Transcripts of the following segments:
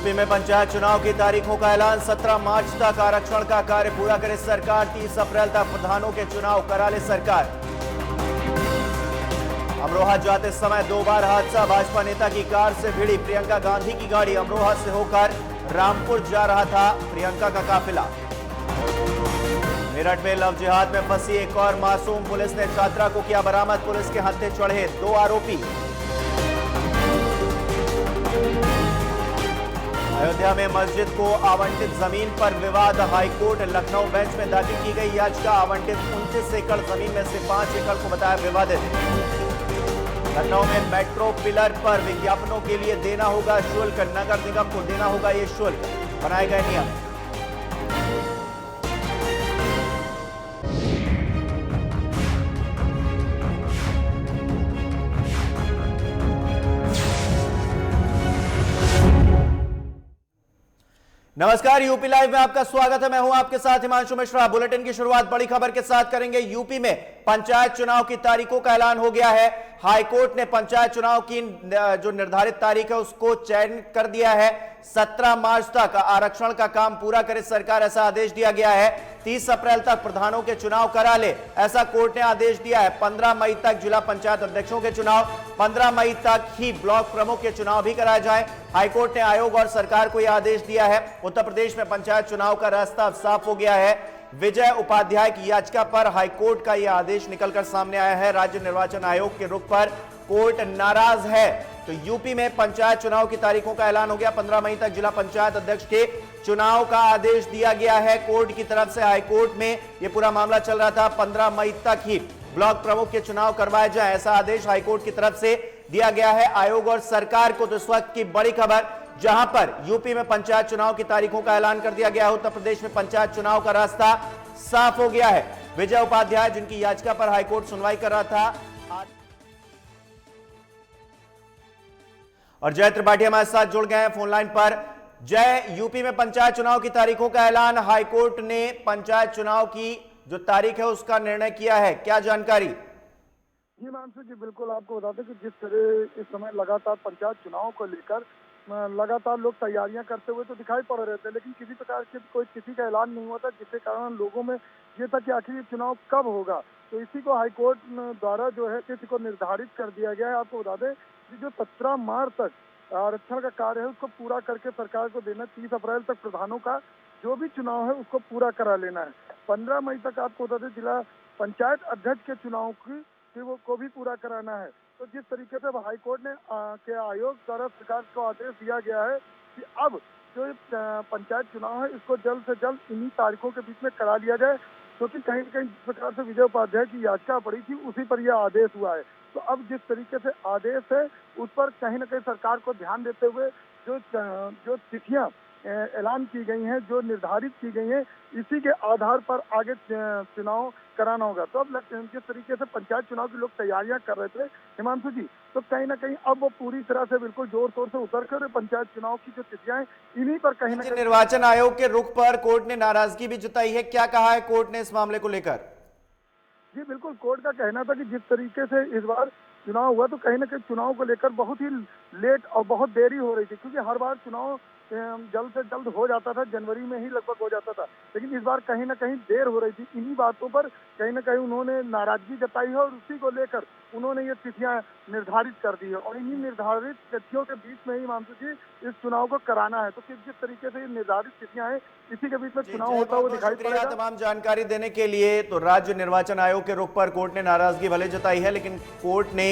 UP में पंचायत चुनाव की तारीखों का ऐलान। 17 मार्च तक आरक्षण का कार्य पूरा करे सरकार। 30 अप्रैल तक प्रधानों के चुनाव करा ले सरकार। अमरोहा जाते समय 2 बार हादसा। भाजपा नेता की कार से भिड़ी प्रियंका गांधी की गाड़ी। अमरोहा से होकर रामपुर जा रहा था प्रियंका का काफिला। मेरठ में लव जिहाद में फंसी एक और मासूम। पुलिस ने छात्रा को किया बरामद। पुलिस के हत्थे चढ़े 2 आरोपी। अयोध्या में मस्जिद को आवंटित जमीन पर विवाद। हाईकोर्ट लखनऊ बेंच में दाखिल की गई याचिका। आवंटित 29 एकड़ जमीन में से 5 एकड़ को बताया विवादित। लखनऊ में मेट्रो पिलर पर विज्ञापनों के लिए देना होगा शुल्क। नगर निगम को देना होगा ये शुल्क। बनाए गए नियम। नमस्कार, यूपी लाइव में आपका स्वागत है। मैं हूं आपके साथ हिमांशु मिश्रा। बुलेटिन की शुरुआत बड़ी खबर के साथ करेंगे। यूपी में पंचायत चुनाव की तारीखों का ऐलान हो गया है। हाईकोर्ट ने पंचायत चुनाव की जो निर्धारित तारीख है उसको चयन कर दिया है। 17 मार्च तक आरक्षण का काम पूरा करे सरकार, ऐसा आदेश दिया गया है। 30 अप्रैल तक प्रधानों के चुनाव करा ले, ऐसा कोर्ट ने आदेश दिया है। 15 मई तक जिला पंचायत अध्यक्षों के चुनाव, 15 मई तक ही ब्लॉक प्रमुख के चुनाव भी कराए जाए। हाईकोर्ट ने आयोग और सरकार को यह आदेश दिया है। उत्तर प्रदेश में पंचायत चुनाव का रास्ता अब साफ हो गया है। विजय उपाध्याय की याचिका पर हाईकोर्ट का यह आदेश निकलकर सामने आया है। राज्य निर्वाचन आयोग के रुख पर कोर्ट नाराज है। तो यूपी में पंचायत चुनाव की तारीखों का ऐलान हो गया। 15 मई तक जिला पंचायत अध्यक्ष के चुनाव का आदेश दिया गया है कोर्ट की तरफ से। हाईकोर्ट में यह पूरा मामला चल रहा था। 15 मई तक ही ब्लॉक प्रमुख के चुनाव करवाए जाए, ऐसा आदेश हाईकोर्ट की तरफ से दिया गया है आयोग और सरकार को। तो इस वक्त की बड़ी खबर, जहां पर यूपी में पंचायत चुनाव की तारीखों का ऐलान कर दिया गया है। उत्तर प्रदेश में पंचायत चुनाव का रास्ता साफ हो गया है। विजय उपाध्याय, जिनकी याचिका पर हाईकोर्ट सुनवाई कर रहा था, और जय त्रिपाठी हमारे साथ जुड़ गए हैं फोन लाइन पर। जय, यूपी में पंचायत चुनाव की तारीखों का ऐलान। हाईकोर्ट ने पंचायत चुनाव की जो तारीख है उसका निर्णय किया है, क्या जानकारी? जी मानसू जी, बिल्कुल आपको बता दें कि जिस तरह इस समय लगातार पंचायत चुनाव को लेकर लगातार लोग तैयारियां करते हुए तो दिखाई पड़ रहे थे, लेकिन किसी प्रकार की कोई तिथि का ऐलान नहीं हुआ था, जिसके कारण लोगों में ये था कि आखिर ये चुनाव कब होगा। तो इसी को हाईकोर्ट द्वारा जो है तिथि को निर्धारित कर दिया गया है। आपको बता दें कि जो 17 मार्च तक आरक्षण का कार्य है उसको पूरा करके सरकार को देना। 30 अप्रैल तक प्रधानों का जो भी चुनाव है उसको पूरा करा लेना है। 15 मई तक आपको बता दें जिला पंचायत अध्यक्ष के चुनाव को भी पूरा कराना है। तो जिस तरीके से हाईकोर्ट ने के आयोग द्वारा सरकार को आदेश दिया गया है कि अब जो पंचायत चुनाव है इसको जल्द से जल्द इन्हीं तारीखों के बीच में करा लिया जाए, क्योंकि कहीं न कहीं जिस प्रकार से विजय उपाध्याय की याचिका पड़ी थी उसी पर यह आदेश हुआ है। तो अब जिस तरीके से आदेश है उस पर कहीं न कहीं सरकार को ध्यान देते हुए जो तिथियां ऐलान की गई हैं, जो निर्धारित की गई हैं, इसी के आधार पर आगे चुनाव कराना होगा। तो अब जिस तरीके से पंचायत चुनाव की लोग तैयारियां कर रहे थे हिमांशु जी, तो कहीं ना कहीं अब वो पूरी तरह से बिल्कुल जोर शोर से उतर कर पंचायत चुनाव की जो तिथियां हैं इन्हीं पर कहीं ना कहीं। निर्वाचन आयोग के रुख पर कोर्ट ने नाराजगी भी जताई है, क्या कहा है कोर्ट ने इस मामले को लेकर? जी बिल्कुल, कोर्ट का कहना था कि जिस तरीके से इस बार चुनाव हुआ तो कहीं ना कहीं चुनाव को लेकर बहुत ही लेट और बहुत देरी हो रही थी, क्योंकि हर बार चुनाव जल्द से जल्द हो जाता था, जनवरी में ही लगभग हो जाता था, लेकिन इस बार कहीं ना कहीं देर हो रही थी। इन्हीं बातों पर कहीं ना कहीं उन्होंने नाराजगी जताई है और उसी को लेकर उन्होंने ये तिथियां निर्धारित कर दी है और इन्हीं निर्धारित तिथियों के बीच में ही मानसू जी इस चुनाव को कराना है। तो जिस तरीके से ये निर्धारित तिथियां हैं इसी के बीच में चुनाव होता हुआ दिखाई पड़ेगा। तमाम जानकारी देने के लिए। तो राज्य निर्वाचन आयोग के रुख पर कोर्ट ने नाराजगी भले जताई है, लेकिन कोर्ट ने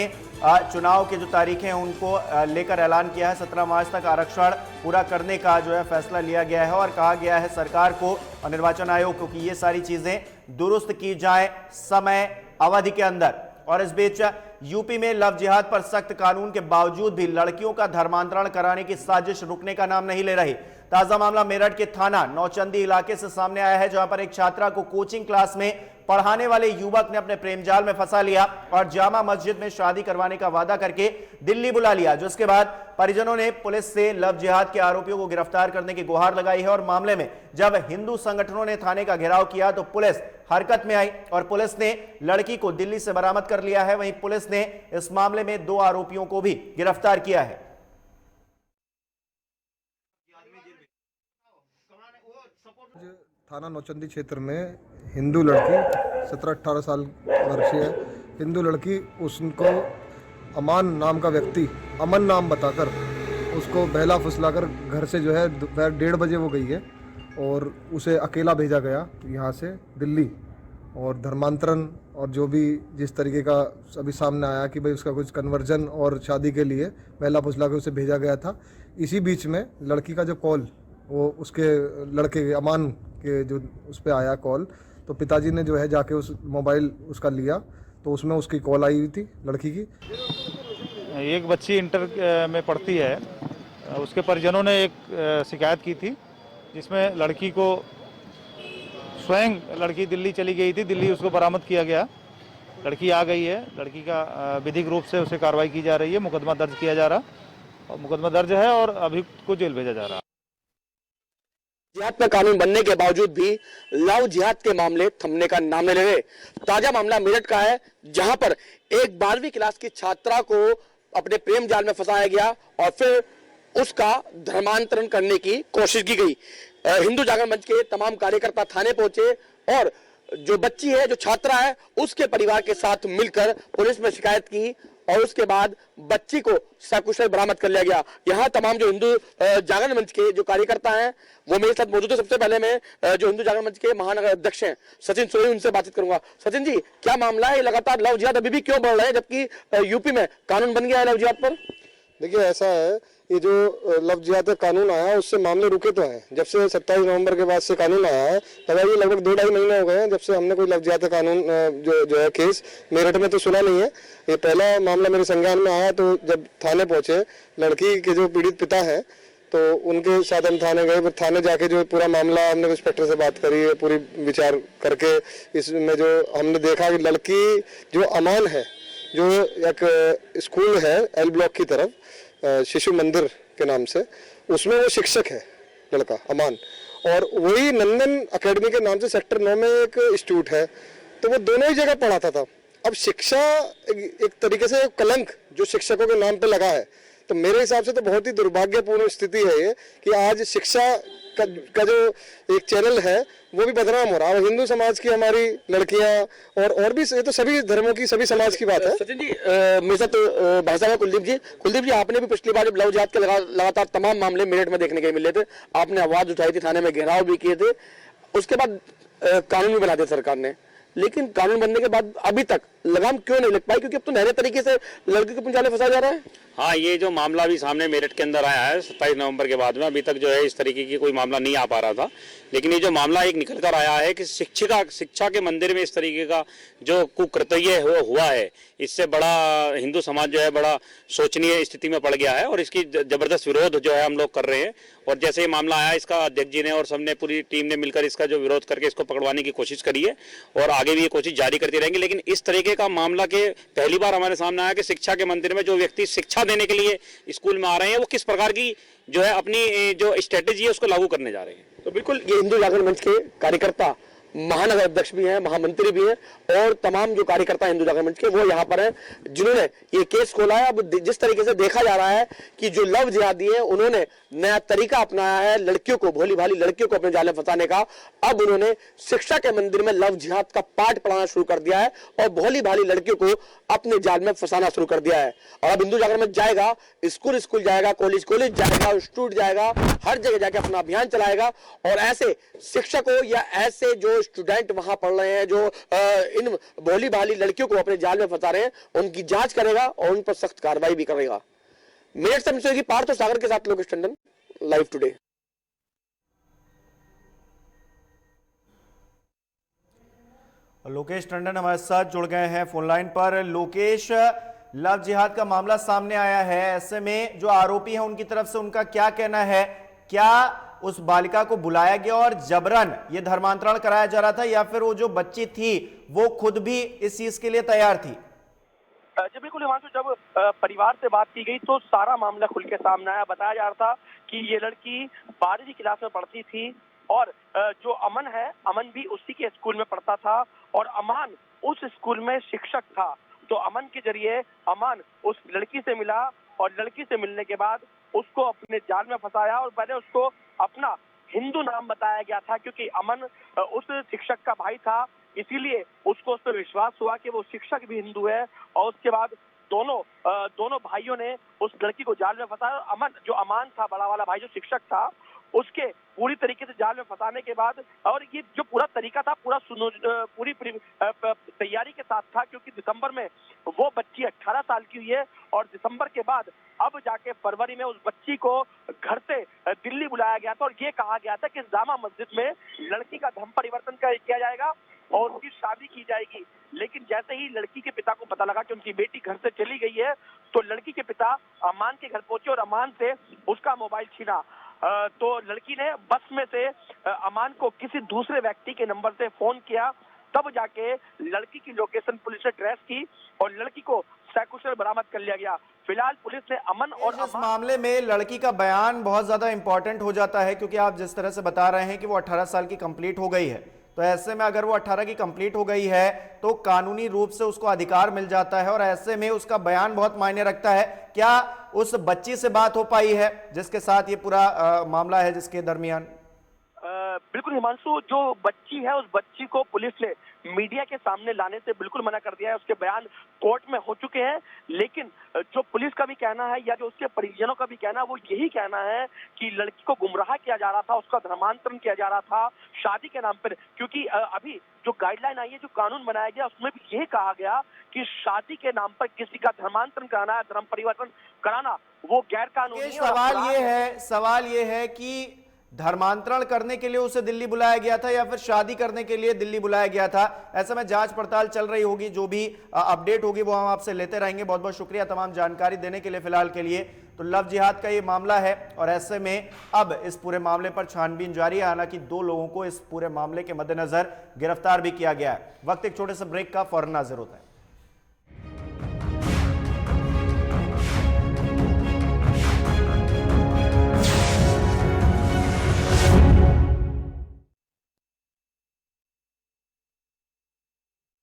चुनाव की जो तारीखें हैं उनको लेकर ऐलान किया है। 17 मार्च तक आरक्षण पूरा करने का जो है फैसला लिया गया है और कहा गया है सरकार को और निर्वाचन आयोग को कि ये सारी चीजें दुरुस्त की जाए समय अवधि के अंदर। और इस बीच यूपी में लव जिहाद पर सख्त कानून के बावजूद भी लड़कियों का धर्मांतरण कराने की साजिश रुकने का नाम नहीं ले रही। ताजा मामला मेरठ के थाना नौचंदी इलाके से सामने आया है, जहां पर एक छात्रा को कोचिंग क्लास में पढ़ाने वाले युवक ने अपने प्रेम जाल में फंसा लिया और जामा मस्जिद में शादी करवाने का वादा करके दिल्ली बुला लिया, जिसके बाद परिजनों ने पुलिस से लव जिहाद के आरोपियों को गिरफ्तार करने की गुहार लगाई है। और मामले में जब हिंदू संगठनों ने थाने का घेराव किया तो पुलिस हरकत में आई और पुलिस ने लड़की को दिल्ली से बरामद कर लिया है। वहीं पुलिस ने इस मामले में 2 आरोपियों को भी गिरफ्तार किया है। थाना नौचंदी क्षेत्र में हिंदू लड़की 17-18 साल वर्षीय है, हिंदू लड़की, उसको अमान नाम का व्यक्ति अमन नाम बताकर उसको बहला फुसलाकर घर से जो है दोपहर 1:30 बजे वो गई है और उसे अकेला भेजा गया यहाँ से दिल्ली। और धर्मांतरण और जो भी जिस तरीके का अभी सामने आया कि भाई उसका कुछ कन्वर्जन और शादी के लिए बहला फुसला के उसे भेजा गया था। इसी बीच में लड़की का जो कॉल वो उसके लड़के अमान के जो उस पर आया कॉल, तो पिताजी ने जो है जाके उस मोबाइल उसका लिया तो उसमें उसकी कॉल आई हुई थी लड़की की। एक बच्ची इंटर में पढ़ती है, उसके परिजनों ने एक शिकायत की थी जिसमें लड़की को स्वयं लड़की दिल्ली चली गई थी, दिल्ली उसको बरामद किया गया। लड़की आ गई है, लड़की का विधिक रूप से उसे कार्रवाई की जा रही है, मुकदमा दर्ज किया जा रहा और मुकदमा दर्ज है और अभियुक्त को जेल भेजा जा रहा। जिहाद का कानून बनने के बावजूद भी लव जिहाद के मामले थमने का नाम नहीं ले रहे। ताजा मामला मेरठ का है, जहां पर एक 12वीं क्लास की छात्रा को अपने प्रेम जाल में फंसाया गया और फिर उसका धर्मांतरण करने की कोशिश की गई। हिंदू जागरण मंच के तमाम कार्यकर्ता थाने पहुंचे और जो बच्ची है, जो छात्रा है, उसके परिवार के साथ मिलकर पुलिस में शिकायत की और उसके बाद बच्ची को सकुशल बरामद कर लिया गया। यहाँ तमाम जो हिंदू जागरण मंच के जो कार्यकर्ता हैं वो मेरे साथ मौजूद है। सबसे पहले मैं जो हिंदू जागरण मंच के महानगर अध्यक्ष हैं सचिन सोरेन, उनसे बातचीत करूंगा। सचिन जी, क्या मामला है? लगातार लव जिहाद अभी भी क्यों बढ़ रहे हैं जबकि यूपी में कानून बन गया है लव जिहाद पर? देखिए, ऐसा है, ये जो लव जिहाद का कानून आया उससे मामले रुके तो हैं। जब से 27 नवंबर के बाद से कानून आया है, तब ये लगभग 2-2.5 महीने हो गए हैं जब से हमने कोई लव जिहाद का कानून जो है केस मेरठ में तो सुना नहीं है। ये पहला मामला मेरे संज्ञान में आया तो जब थाने पहुंचे, लड़की के जो पीड़ित पिता है तो उनके साथ हम थाने गए। फिर थाने जाके जो पूरा मामला हमने इंस्पेक्टर से बात करी, पूरी विचार करके इसमें जो हमने देखा कि लड़की जो अमान है, जो एक स्कूल है एल ब्लॉक की तरफ, शिशु मंदिर के नाम से, उसमें वो शिक्षक है लड़का अमान, और वही नंदन एकेडमी के नाम से सेक्टर 9 में एक इंस्टीट्यूट है, तो वो दोनों ही जगह पढ़ाता था। अब शिक्षा एक तरीके से कलंक जो शिक्षकों के नाम पे लगा है, तो मेरे हिसाब से तो बहुत ही दुर्भाग्यपूर्ण स्थिति है ये कि आज शिक्षा का जो एक चैनल है वो भी बदनाम हो रहा है। हिंदू समाज की हमारी लड़कियां और भी, ये तो सभी धर्मों की, सभी समाज की बात है। सचिन जी, मेरे साथ भाई साहब कुलदीप जी, आपने भी पिछली बार जब लव जिहाद के लगातार तमाम मामले मेरठ में देखने के मिले थे, आपने आवाज उठाई थी, थाने में घेराव भी किए थे, उसके बाद कानून भी बना दिया सरकार ने, लेकिन कानून बनने के बाद अभी तक लगाम क्यों नहीं लग पाई? क्योंकि अब तो नहरे तरीके से लड़की को पंजाले फंसा जा रहा है। हाँ, ये जो मामला भी सामने मेरठ के अंदर आया है 27 नवंबर के बाद में, अभी तक जो है इस तरीके की कोई मामला नहीं आ पा रहा था, लेकिन ये जो मामला एक निकल कर आया है कि शिक्षा के मंदिर में इस तरीके का जो कुकृत्य हुआ है, इससे बड़ा हिंदू समाज जो है बड़ा शोचनीय स्थिति में पड़ गया है और इसकी जबरदस्त विरोध जो है हम लोग कर रहे हैं। और जैसे ये मामला आया, इसका अध्यक्ष जी ने और सबने, पूरी टीम ने मिलकर इसका जो विरोध करके इसको पकड़वाने की कोशिश करी है और आगे भी ये कोशिश जारी करती रहेंगे। लेकिन इस तरीके का मामला के पहली बार हमारे सामने आया कि शिक्षा के मंदिर में जो व्यक्ति शिक्षा देने के लिए स्कूल में आ रहे हैं, वो किस प्रकार की जो है अपनी जो स्ट्रेटेजी है उसको लागू करने जा रहे हैं। तो बिल्कुल ये हिंदू जागरण मंच के कार्यकर्ता, महानगर अध्यक्ष भी हैं, महामंत्री भी हैं और तमाम जो कार्यकर्ता हिंदू जागरण मंच के वो यहाँ पर हैं, जिन्होंने ये केस खोला है। अब जिस तरीके से देखा जा रहा है कि जो लव जिहादी है उन्होंने नया तरीका अपनाया है लड़कियों को, भोली भाली लड़कियों को अपने जाल में फंसाने का। अब उन्होंने शिक्षा के मंदिर में लव जिहाद का पाठ पढ़ाना शुरू कर दिया है और भोली भाली लड़कियों को अपने जाल में फंसाना शुरू कर दिया है। और अब हिंदू जागरण मंच जाएगा, स्कूल जाएगा, कॉलेज जाएगा, इंस्टीट्यूट जाएगा, हर जगह जाके अपना अभियान चलाएगा और ऐसे शिक्षकों या ऐसे जो स्टूडेंट वहां पढ़ रहे हैं, जो इन भोली भाली लड़कियों को अपने जाल में फंसा रहे हैं, उनकी जांच करेगा और उन पर सख्त कार्रवाई भी करेगा। मेरठ से की पार्थ सागर के साथ लोकेश टंडन, लाइव टुडे। लोकेश टंडन हमारे साथ जुड़ गए हैं फोन लाइन पर। लोकेश, लव जिहाद का मामला सामने आया है, ऐसे में जो आरोपी हैं उनकी तरफ से उनका क्या कहना है? क्या उस बालिका को बुलाया गया और जबरन ये धर्मांतरण कराया जा रहा था, या फिर वो जो बच्ची थी वो खुद भी इस चीज के लिए तैयार थी? जी बिल्कुल हिमांशु, जब परिवार से बात की गई तो सारा मामला खुल के सामने आया। बताया जा रहा था कि ये लड़की 12वीं क्लास में पढ़ती थी और जो अमन है, अमन भी उसी के स्कूल में पढ़ता था और अमान उस स्कूल में शिक्षक था। तो अमन के जरिए अमान उस लड़की से मिला और लड़की से मिलने के बाद उसको अपने जाल में फंसाया और पहले उसको अपना हिंदू नाम बताया गया था, क्योंकि अमन उस शिक्षक का भाई था, इसीलिए उसको उस पर विश्वास हुआ कि वो शिक्षक भी हिंदू है। और उसके बाद दोनों भाइयों ने उस लड़की को जाल में फंसाया। अमन जो अमान था, बड़ा वाला भाई जो शिक्षक था, उसके पूरी तरीके से जाल में फंसाने के बाद, और ये जो पूरा तरीका था पूरी तैयारी के साथ था, क्योंकि दिसंबर में वो बच्ची 18 साल की हुई है और दिसंबर के बाद अब जाके फरवरी में उस बच्ची को घर से दिल्ली बुलाया गया था और ये कहा गया था कि जामा मस्जिद में लड़की का धर्म परिवर्तन किया जाएगा और उसकी शादी की जाएगी। लेकिन जैसे ही लड़की के पिता को पता लगा कि उनकी बेटी घर से चली गई है, तो लड़की के पिता अमान के घर पहुंचे और अमान से उसका मोबाइल छीना। तो लड़की ने बस में से अमान को किसी दूसरे व्यक्ति के नंबर से फोन किया, तब जाके लड़की की लोकेशन पुलिस ने ट्रेस की और लड़की को सकुशल बरामद कर लिया गया। फिलहाल पुलिस ने अमन और इस मामले में लड़की का बयान बहुत ज्यादा इंपॉर्टेंट हो जाता है, क्योंकि आप जिस तरह से बता रहे हैं कि वो 18 साल की कंप्लीट हो गई है, तो ऐसे में अगर वो 18 की कंप्लीट हो गई है तो कानूनी रूप से उसको अधिकार मिल जाता है और ऐसे में उसका बयान बहुत मायने रखता है। क्या उस बच्ची से बात हो पाई है जिसके साथ ये पूरा मामला है, जिसके दरमियान? बिल्कुल हिमांशु, जो बच्ची है उस बच्ची को पुलिस ने मीडिया के सामने लाने से बिल्कुल मना कर दिया है। उसके बयान कोर्ट में हो चुके हैं, लेकिन जो पुलिस का भी कहना है या जो उसके परिजनों का भी कहना है वो यही कहना है कि लड़की को गुमराह किया जा रहा था, उसका धर्मांतरण किया जा रहा था शादी के नाम पर। क्योंकि अभी जो गाइडलाइन आई है, जो कानून बनाया गया, उसमें भी यही कहा गया कि शादी के नाम पर किसी का धर्मांतरण कराना, धर्म परिवर्तन कराना वो गैर कानूनी है। सवाल ये है कि धर्मांतरण करने के लिए उसे दिल्ली बुलाया गया था या फिर शादी करने के लिए दिल्ली बुलाया गया था? ऐसे में जांच पड़ताल चल रही होगी, जो भी अपडेट होगी वो हम आपसे लेते रहेंगे। बहुत बहुत शुक्रिया तमाम जानकारी देने के लिए। फिलहाल के लिए तो लव जिहाद का ये मामला है और ऐसे में अब इस पूरे मामले पर छानबीन जारी है। हालांकि 2 लोगों को इस पूरे मामले के मद्देनजर गिरफ्तार भी किया गया है। वक्त एक छोटे से ब्रेक का, फौरन हाजिर होता है।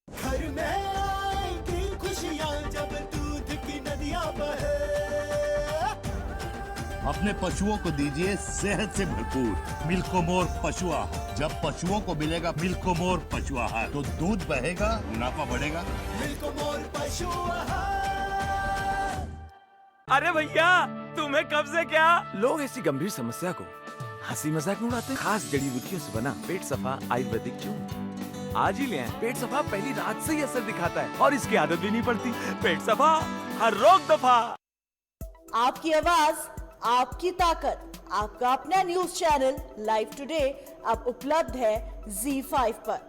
घर में आएगी खुशियाँ जब दूध की नदियाँ बहे। अपने पशुओं को दीजिए सेहत से भरपूर मिल्कोमोर पशु आहार। जब पशुओं को मिलेगा मिल्कोमोर पशु आहार तो दूध बहेगा, मुनाफा बढ़ेगा। मिल्कोमोर पशु आहार। अरे भैया, तुम्हें कब से क्या? लोग ऐसी गंभीर समस्या को हंसी मजाक में उड़ाते हैं। खास जड़ी बूटियों से बना पेट सफा आयुर्वेदिक चूर्ण आज ही ले आए। पेट सफा पहली रात से ही असर दिखाता है और इसकी आदत भी नहीं पड़ती। पेट सफा, हर रोग दफा। आपकी आवाज, आपकी ताकत, आपका अपना न्यूज चैनल लाइव टुडे अब उपलब्ध है ZEE5 पर।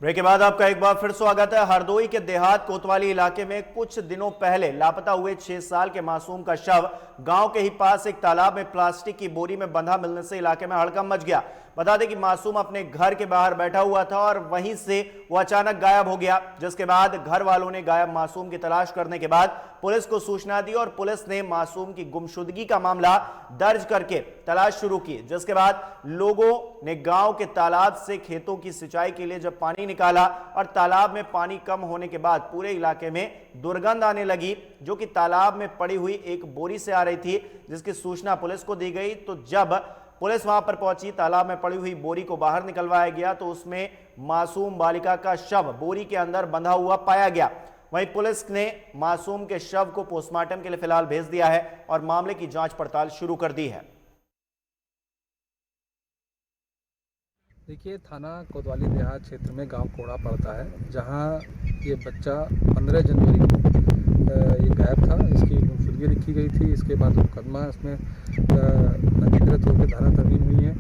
ब्रेक के बाद आपका एक बार फिर स्वागत है। हरदोई के देहात कोतवाली इलाके में कुछ दिनों पहले लापता हुए 6 साल के मासूम का शव गांव के ही पास एक तालाब में प्लास्टिक की बोरी में बंधा मिलने से इलाके में हड़कंप मच गया। बता दें कि मासूम अपने घर के बाहर बैठा हुआ था और वहीं से वो अचानक गायब हो गया, जिसके बाद घर वालों ने गायब मासूम की तलाश करने के बाद पुलिस को सूचना दी और पुलिस ने मासूम की गुमशुदगी का मामला दर्ज करके तलाश शुरू की। जिसके बाद लोगों ने गांव के तालाब से खेतों की सिंचाई के लिए जब पानी निकाला और तालाब में पानी कम होने के बाद पूरे इलाके में दुर्गंध आने लगी, जो कि तालाब में पड़ी हुई एक बोरी से आ रही थी, जिसकी सूचना पुलिस को दी गई। तो जब पुलिस वहां पर पहुंची, तालाब में पड़ी हुई बोरी को बाहर निकलवाया गया तो उसमें मासूम बालिका का शव बोरी के अंदर बंधा हुआ पाया गया। वहीं पुलिस ने मासूम के शव को पोस्टमार्टम के लिए फिलहाल भेज दिया है और मामले की जांच पड़ताल शुरू कर दी है। देखिए, थाना कोतवाली देहात क्षेत्र में गांव कोड़ा पड़ता है, जहां ये बच्चा 15 जनवरी को ये गायब था। इसकी गुमशुदगी लिखी गई थी। इसके बाद मुकदमा इसमें पंजीकृत होकर धारा तरमीम हुई है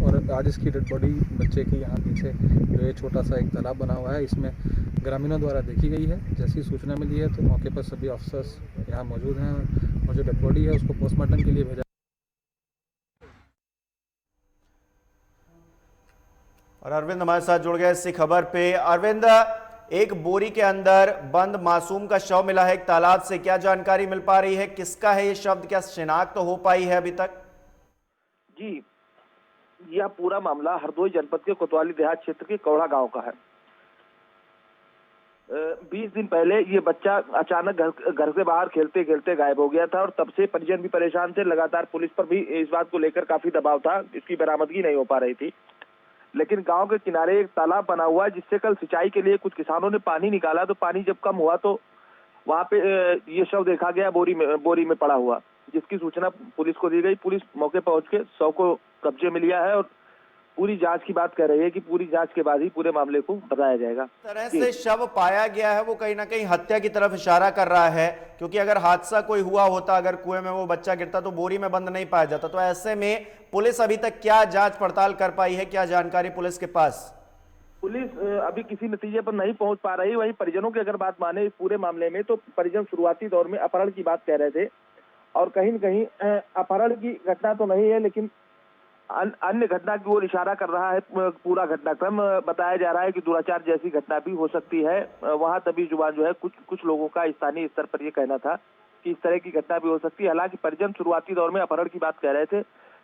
और आज इसकी डेड बॉडी बच्चे की यहाँ पीछे जो है छोटा सा एक तालाब बना हुआ है, इसमें ग्रामीणों द्वारा देखी गई है। जैसी सूचना मिली है तो मौके पर सभी ऑफिसर्स यहाँ मौजूद हैं और जो डेड बॉडी है उसको पोस्टमार्टम के लिए भेजा। और अरविंद हमारे साथ जुड़ गए इसी खबर पे। अरविंद, एक बोरी के अंदर बंद मासूम का शव मिला है एक तालाब से, क्या जानकारी मिल पा रही है? किसका है ये शब्द? क्या शिनाख्त तो हो पाई है अभी तक? जी, यह पूरा मामला हरदोई जनपद के कोतवाली देहात क्षेत्र के कौड़ा गांव का है। 20 दिन पहले ये बच्चा अचानक घर से बाहर खेलते खेलते गायब हो गया था और तब से परिजन भी परेशान थे। लगातार पुलिस पर भी इस बात को लेकर काफी दबाव था, इसकी बरामदगी नहीं हो पा रही थी। लेकिन गांव के किनारे एक तालाब बना हुआ है जिससे कल सिंचाई के लिए कुछ किसानों ने पानी निकाला, तो पानी जब कम हुआ तो वहां पे ये शव देखा गया बोरी में पड़ा हुआ, जिसकी सूचना पुलिस को दी गई। पुलिस मौके पहुंच के शव को कब्जे में लिया है और पूरी जांच की बात कर रही है कि पूरी जांच के बाद ही पूरे मामले को बताया जाएगा। तरह से शव पाया गया है वो कहीं ना कहीं हत्या की तरफ इशारा कर रहा है, क्योंकि अगर हादसा कोई हुआ होता, अगर कुएं में वो बच्चा गिरता तो बोरी में बंद नहीं पाया जाता। तो ऐसे में पुलिस अभी तक क्या जांच पड़ताल कर पाई है, क्या जानकारी पुलिस के पास? पुलिस अभी किसी नतीजे पर नहीं पहुंच पा रही। वहीं परिजनों की अगर बात माने इस पूरे मामले में, तो परिजन शुरुआती दौर में अपहरण की बात कह रहे थे और कहीं न कहीं अपहरण की घटना तो नहीं है, लेकिन अन्य घटना की ओर इशारा कर रहा है पूरा घटनाक्रम। बताया जा रहा है कि दुराचार जैसी घटना भी हो सकती है। वहां तभी जुबान जो है कुछ लोगों का स्थानीय स्तर पर यह कहना था कि इस तरह की घटना भी हो सकती है। हालांकि परिजन शुरुआती दौर में अपहरण की बात कह रहे थे,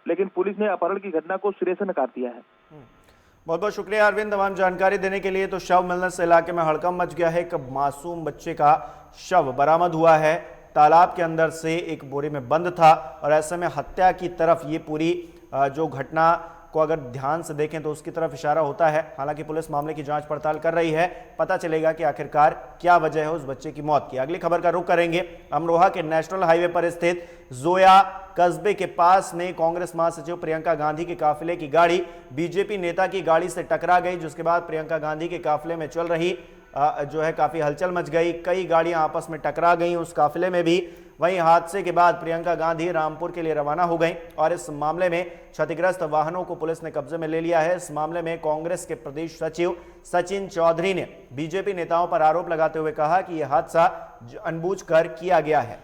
लेकिन पुलिस ने अपहरण की घटना को सिरे से नकार दिया है। बहुत बहुत शुक्रिया अरविंद तमाम जानकारी देने के लिए। तो शव मिलने से इलाके में हड़कंप मच गया है। एक मासूम बच्चे का शव बरामद हुआ है, तालाब के अंदर से एक बोरी में बंद था और ऐसे में हत्या की तरफ ये पूरी जो घटना को अगर ध्यान से देखें तो उसकी तरफ इशारा होता है। हालांकि पुलिस मामले की जांच पड़ताल कर रही है, पता चलेगा कि आखिरकार क्या वजह है उस बच्चे की मौत की। अगली खबर का रुख करेंगे अमरोहा के नेशनल हाईवे पर स्थित जोया कस्बे के पास में कांग्रेस महासचिव प्रियंका गांधी के काफिले की गाड़ी बीजेपी नेता की गाड़ी से टकरा गई, जिसके बाद प्रियंका गांधी के काफिले में चल रही जो है काफी हलचल मच गई। कई गाड़ियां आपस में टकरा गई उस काफिले में भी। वहीं हादसे के बाद प्रियंका गांधी रामपुर के लिए रवाना हो गई और इस मामले में क्षतिग्रस्त वाहनों को पुलिस ने कब्जे में ले लिया है। इस मामले में कांग्रेस के प्रदेश सचिव सचिन चौधरी ने बीजेपी नेताओं पर आरोप लगाते हुए कहा कि यह हादसा जानबूझकर किया गया है।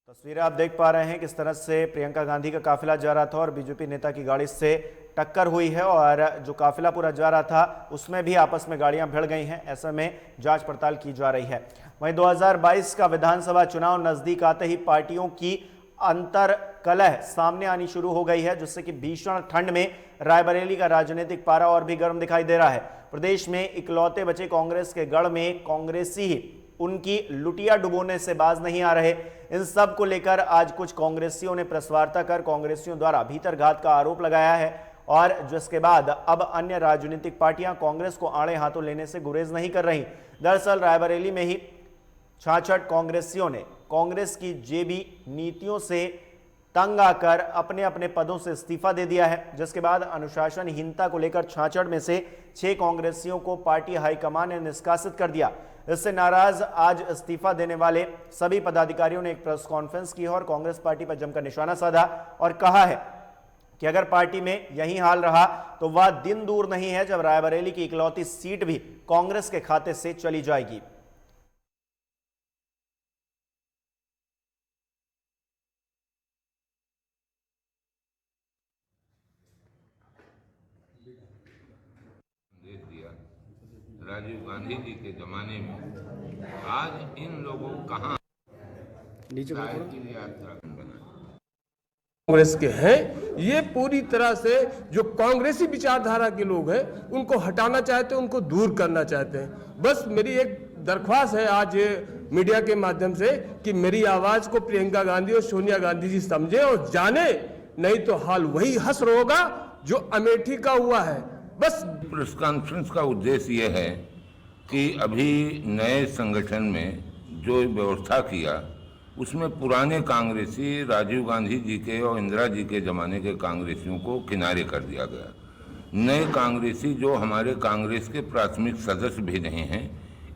तस्वीरें आप देख पा रहे हैं किस तरह से प्रियंका गांधी का काफिला जा रहा था और बीजेपी नेता की गाड़ी से टक्कर हुई है और जो काफिला पूरा जा रहा था उसमें भी आपस में गाड़ियां भिड़ गई हैं। ऐसे में जांच पड़ताल की जा रही है। वहीं 2022 का विधानसभा चुनाव नजदीक आते ही पार्टियों की अंतर कलह सामने आनी शुरू हो गई है, जिससे कि भीषण ठंड में रायबरेली का राजनीतिक पारा और भी गर्म दिखाई दे रहा है। प्रदेश में इकलौते बचे कांग्रेस के गढ़ में कांग्रेसी ही उनकी लुटिया डुबोने से बाज नहीं आ रहे। इन सब को लेकर आज कुछ कांग्रेसियों ने प्रेस वार्ता कर कांग्रेसियों द्वारा भीतरघात का आरोप लगाया है और जिसके बाद अब अन्य राजनीतिक पार्टियां कांग्रेस को आड़े हाथों लेने से गुरेज नहीं कर रही। दरअसल रायबरेली में ही 66 कांग्रेसियों ने कांग्रेस की जेबी नीतियों से तंग आकर अपने अपने पदों से इस्तीफा दे दिया है, जिसके बाद अनुशासनहीनता को लेकर 66 में से 6 कांग्रेसियों को पार्टी हाईकमान ने निष्कासित कर दिया। इससे नाराज आज इस्तीफा देने वाले सभी पदाधिकारियों ने एक प्रेस कॉन्फ्रेंस की और कांग्रेस पार्टी पर जमकर निशाना साधा और कहा है कि अगर पार्टी में यही हाल रहा तो वह दिन दूर नहीं है जब रायबरेली की इकलौती सीट भी कांग्रेस के खाते से चली जाएगी। राजीव गांधी जी के जमाने में आज इन लोगों को कहां कांग्रेस के हैं, ये पूरी तरह से जो कांग्रेसी विचारधारा के लोग हैं उनको हटाना चाहते हैं, उनको दूर करना चाहते हैं। बस मेरी एक दरख्वास्त है आज मीडिया के माध्यम से कि मेरी आवाज को प्रियंका गांधी और सोनिया गांधी जी समझे और जाने, नहीं तो हाल वही हश्र होगा जो अमेठी का हुआ है। बस प्रेस कॉन्फ्रेंस का उद्देश्य यह है कि अभी नए संगठन में जो व्यवस्था किया उसमें पुराने कांग्रेसी राजीव गांधी जी के और इंदिरा जी के ज़माने के कांग्रेसियों को किनारे कर दिया गया। नए कांग्रेसी जो हमारे कांग्रेस के प्राथमिक सदस्य भी नहीं हैं,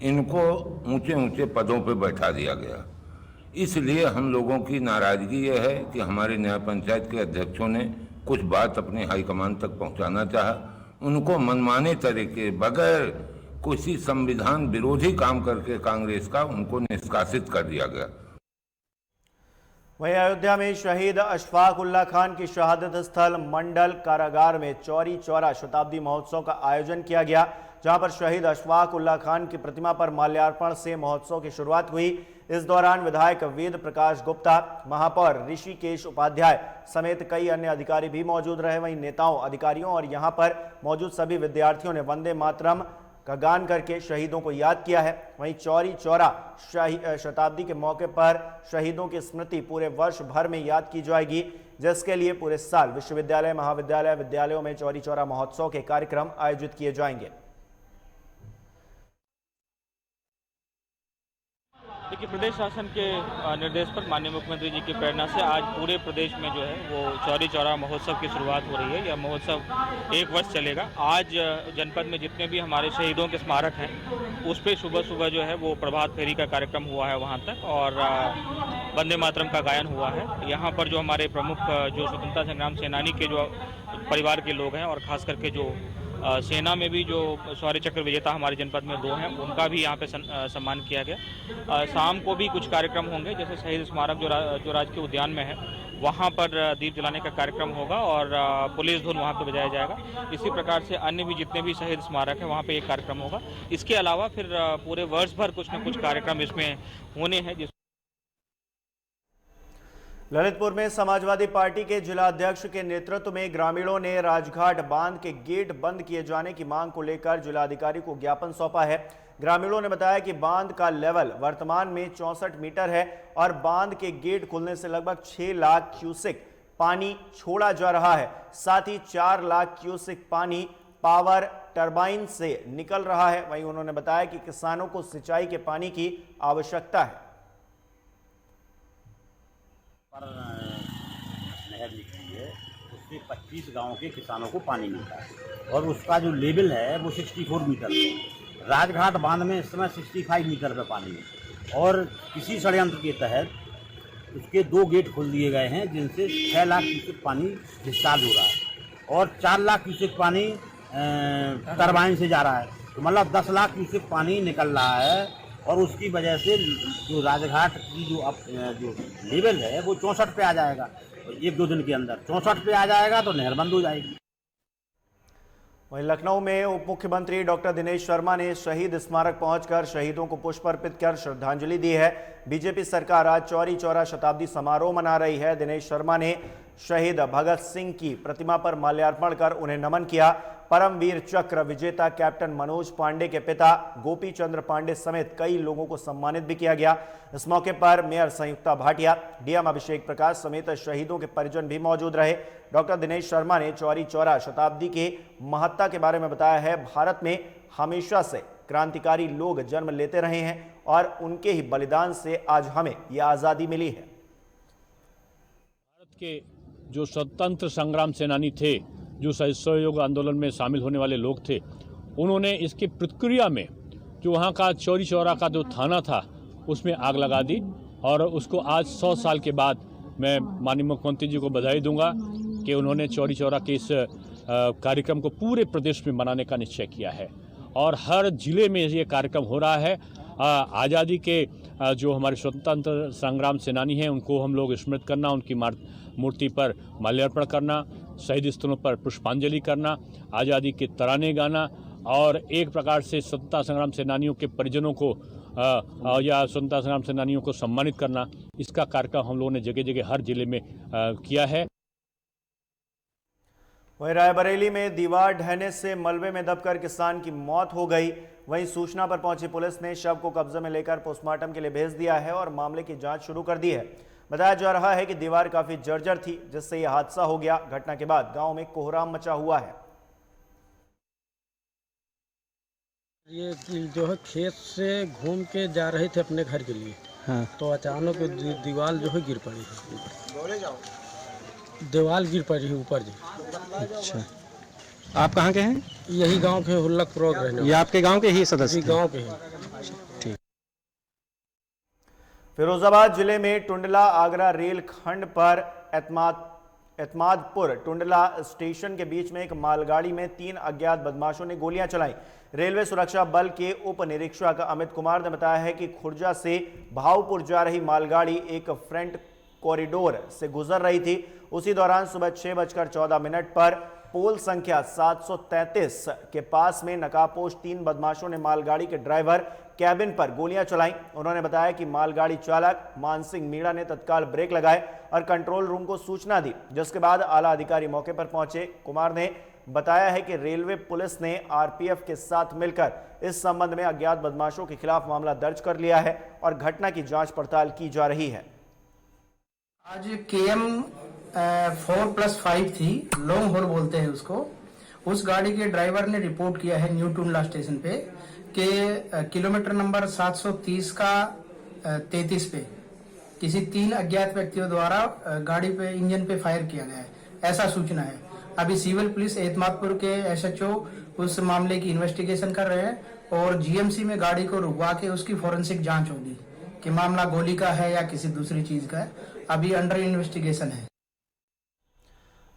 इनको ऊंचे ऊंचे पदों पर बैठा दिया गया। इसलिए हम लोगों की नाराज़गी यह है कि हमारे न्याय पंचायत के अध्यक्षों ने कुछ बात अपने हाईकमान तक पहुंचाना चाहा, उनको मनमाने तरीके बगैर किसी संविधान विरोधी काम करके कांग्रेस का उनको निष्कासित कर दिया गया। वहीं अयोध्या में शहीद अशफाक उल्लाह खान की शहादत स्थल मंडल कारागार में चौरी चौरा शताब्दी महोत्सव का आयोजन किया गया। जहां पर शहीद अशफाक उल्लाह खान की प्रतिमा पर माल्यार्पण से महोत्सव की शुरुआत हुई। इस दौरान विधायक वेद प्रकाश गुप्ता, महापौर ऋषिकेश उपाध्याय समेत कई अन्य अधिकारी भी मौजूद रहे। वहीं नेताओं, अधिकारियों और यहां पर मौजूद सभी विद्यार्थियों ने वंदे मातरम का गान करके शहीदों को याद किया है। वहीं चौरी चौरा शताब्दी के मौके पर शहीदों की स्मृति पूरे वर्ष भर में याद की जाएगी, जिसके लिए पूरे साल विश्वविद्यालय, महाविद्यालय, विद्यालयों में चौरी चौरा महोत्सव के कार्यक्रम आयोजित किए जाएंगे। देखिए, प्रदेश शासन के निर्देश पर माननीय मुख्यमंत्री जी की प्रेरणा से आज पूरे प्रदेश में जो है वो चौरी चौरा महोत्सव की शुरुआत हो रही है। यह महोत्सव 1 वर्ष चलेगा। आज जनपद में जितने भी हमारे शहीदों के स्मारक हैं उस पर सुबह सुबह जो है वो प्रभात फेरी का कार्यक्रम हुआ है वहाँ तक, और वंदे मातरम का गायन हुआ है। यहाँ पर जो हमारे प्रमुख जो स्वतंत्रता संग्राम सेनानी के जो परिवार के लोग हैं, और ख़ास करके जो सेना में भी जो शौर्य चक्र विजेता हमारे जनपद में 2 हैं, उनका भी यहाँ पे सम्मान किया गया। शाम को भी कुछ कार्यक्रम होंगे, जैसे शहीद स्मारक जो राजकीय उद्यान में है वहाँ पर दीप जलाने का कार्यक्रम होगा और पुलिस धुन वहाँ पे बजाया जाएगा। इसी प्रकार से अन्य भी जितने भी शहीद स्मारक है वहाँ पे एक कार्यक्रम होगा। इसके अलावा फिर पूरे वर्ष भर कुछ न कुछ कार्यक्रम इसमें होने हैं। ललितपुर में समाजवादी पार्टी के जिला अध्यक्ष के नेतृत्व में ग्रामीणों ने राजघाट बांध के गेट बंद किए जाने की मांग को लेकर जिलाधिकारी को ज्ञापन सौंपा है। ग्रामीणों ने बताया कि बांध का लेवल वर्तमान में 64 मीटर है और बांध के गेट खुलने से लगभग 6 लाख क्यूसेक पानी छोड़ा जा रहा है। साथ ही 4 लाख क्यूसेक पानी पावर टरबाइन से निकल रहा है। वहीं उन्होंने बताया कि किसानों को सिंचाई के पानी की आवश्यकता है। नहर निकली है, उससे 25 गांव के किसानों को पानी मिलता है और उसका जो लेवल है वो 64 मीटर है। राजघाट बांध में इस समय 65 मीटर पे पानी है और किसी षड्यंत्र के तहत उसके 2 गेट खोल दिए गए हैं, जिनसे 6 लाख क्यूसेक पानी डिस्चार्ज हो रहा है और 4 लाख क्यूसेक पानी टरबाइन से जा रहा है। तो मतलब 10 लाख क्यूसेक पानी निकल रहा है और उसकी वजह से जो राजघाट की जो लेवल है वो 64 पे आ जाएगा। 1-2 दिन के अंदर 64 पे आ जाएगा तो नहर बंद हो जाएगी। वहीं लखनऊ में उप मुख्यमंत्री डॉक्टर दिनेश शर्मा ने शहीद स्मारक पहुंचकर शहीदों को पुष्प अर्पित कर श्रद्धांजलि दी है। बीजेपी सरकार आज चौरी चौरा शताब्दी समारोह मना रही है। दिनेश शर्मा ने शहीद भगत सिंह की प्रतिमा पर माल्यार्पण कर उन्हें नमन किया। परमवीर चक्र विजेता कैप्टन मनोज पांडे के पिता गोपी चंद्र पांडे समेत कई लोगों को सम्मानित भी किया गया। इस मौके पर मेयर संयुक्ता भाटिया, डीएम अभिषेक प्रकाश समेत शहीदों के परिजन भी मौजूद रहे। डॉक्टर दिनेश शर्मा ने चौरी चौरा शताब्दी के महत्ता के बारे में बताया है। भारत में हमेशा से क्रांतिकारी लोग जन्म लेते रहे हैं और उनके ही बलिदान से आज हमें यह आज़ादी मिली है। भारत के जो स्वतंत्र संग्राम सेनानी थे, जो सहयोग आंदोलन में शामिल होने वाले लोग थे, उन्होंने इसकी प्रतिक्रिया में जो वहाँ का चौरी चौरा का जो थाना था उसमें आग लगा दी और उसको आज 100 साल के बाद मैं माननीय मुख्यमंत्री जी को बधाई दूंगा कि उन्होंने चौरी चौरा के इस कार्यक्रम को पूरे प्रदेश में मनाने का निश्चय किया है और हर जिले में ये कार्यक्रम हो रहा है। आज़ादी के जो हमारे स्वतंत्र संग्राम सेनानी हैं उनको हम लोग स्मृत करना, उनकी मूर्ति पर माल्यार्पण करना, शहीद स्थलों पर पुष्पांजलि करना, आज़ादी के तराने गाना और एक प्रकार से स्वतंत्रता संग्राम सेनानियों के परिजनों को या स्वतंत्रता संग्राम सेनानियों को सम्मानित करना, इसका कार्यक्रम हम लोगों ने जगह जगह हर जिले में किया है। वहीं रायबरेली में दीवार ढहने से मलबे में दबकर किसान की मौत हो गई। वहीं सूचना पर पहुंची पुलिस ने शव को कब्जे में लेकर पोस्टमार्टम के लिए भेज दिया है और मामले की जांच शुरू कर दी है। बताया जा रहा है कि दीवार काफी जर्जर थी, जिससे यह हादसा हो गया। घटना के बाद गांव में कोहराम मचा हुआ है। ये जो है खेत से घूम के जा रहे थे अपने घर के लिए, हाँ। तो अचानक दीवार जो है गिर पड़ी है, दीवार गिर पड़ी है ऊपर जी। अच्छा, आप कहाँ के हैं? यही गांव के हुल्लकपुर रहने। ये आपके गांव के ही सदस्य? गांव के ही। ठीक। फिरोजाबाद जिले में टुंडला आगरा रेल खंड पर एतमादपुर टुंडला स्टेशन के बीच में एक मालगाड़ी में 3 अज्ञात बदमाशों ने गोलियां चलाई। रेलवे सुरक्षा बल के उप निरीक्षक अमित कुमार ने बताया है कि खुर्जा से भावपुर जा रही मालगाड़ी एक फ्रंट कॉरिडोर से गुजर रही थी। उसी दौरान सुबह 6:14 पर पोल संख्या 733 के पास में नकाबपोश 3 बदमाशों ने मालगाड़ी के ड्राइवर कैबिन पर गोलियां चलाई। उन्होंने बताया कि मालगाड़ी चालक मानसिंह मीणा ने तत्काल ब्रेक लगाए और कंट्रोल रूम को सूचना दी, जिसके बाद आला अधिकारी मौके पर पहुंचे। कुमार ने बताया है कि रेलवे पुलिस ने आरपीएफ के साथ मिलकर इस संबंध में अज्ञात बदमाशों के खिलाफ मामला दर्ज कर लिया है और घटना की जांच पड़ताल की जा रही है। आज KM 4+5 थी, लॉन्ग हॉल बोलते हैं उसको। उस गाड़ी के ड्राइवर ने रिपोर्ट किया है न्यू टुंडला स्टेशन पे कि किलोमीटर नंबर 730 का 33 पे किसी 3 अज्ञात व्यक्तियों द्वारा गाड़ी पे इंजन पे फायर किया गया है, ऐसा सूचना है। अभी सिविल पुलिस एतमादपुर के SHO उस मामले की इन्वेस्टिगेशन कर रहे हैं और GMC में गाड़ी को रुकवा के उसकी फोरेंसिक जांच होगी कि मामला गोली का है या किसी दूसरी चीज का है। अभी अंडर इन्वेस्टिगेशन है।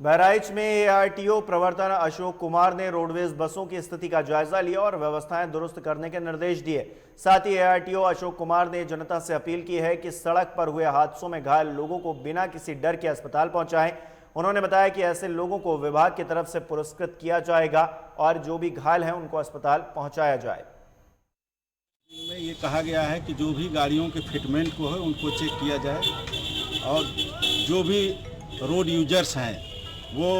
बहराइच में ARTO प्रवर्तन अशोक कुमार ने रोडवेज बसों की स्थिति का जायजा लिया और व्यवस्थाएं दुरुस्त करने के निर्देश दिए। साथ ही ARTO अशोक कुमार ने जनता से अपील की है कि सड़क पर हुए हादसों में घायल लोगों को बिना किसी डर के अस्पताल पहुंचाएं। उन्होंने बताया कि ऐसे लोगों को विभाग की तरफ से पुरस्कृत किया जाएगा और जो भी घायल हैं उनको अस्पताल पहुंचाया जाए। में ये कहा गया है कि जो भी गाड़ियों के फिटमेंट को है उनको चेक किया जाए और जो भी रोड यूजर्स हैं वो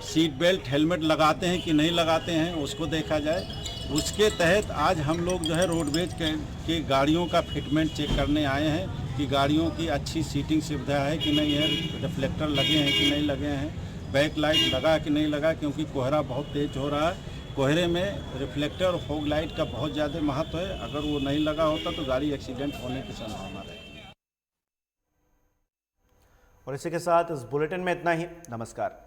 सीट बेल्ट हेलमेट लगाते हैं कि नहीं लगाते हैं उसको देखा जाए। उसके तहत आज हम लोग जो है रोडवेज के गाड़ियों का फिटमेंट चेक करने आए हैं कि गाड़ियों की अच्छी सीटिंग सुविधा है कि नहीं है, रिफ्लेक्टर लगे हैं कि नहीं लगे हैं, बैक लाइट लगा कि नहीं लगा, क्योंकि कोहरा बहुत तेज हो रहा है। कोहरे में रिफ्लेक्टर और फॉग लाइट का बहुत ज़्यादा महत्व है। अगर वो नहीं लगा होता तो गाड़ी एक्सीडेंट होने की संभावना रहती है। और इसी के साथ इस बुलेटिन में इतना ही। नमस्कार।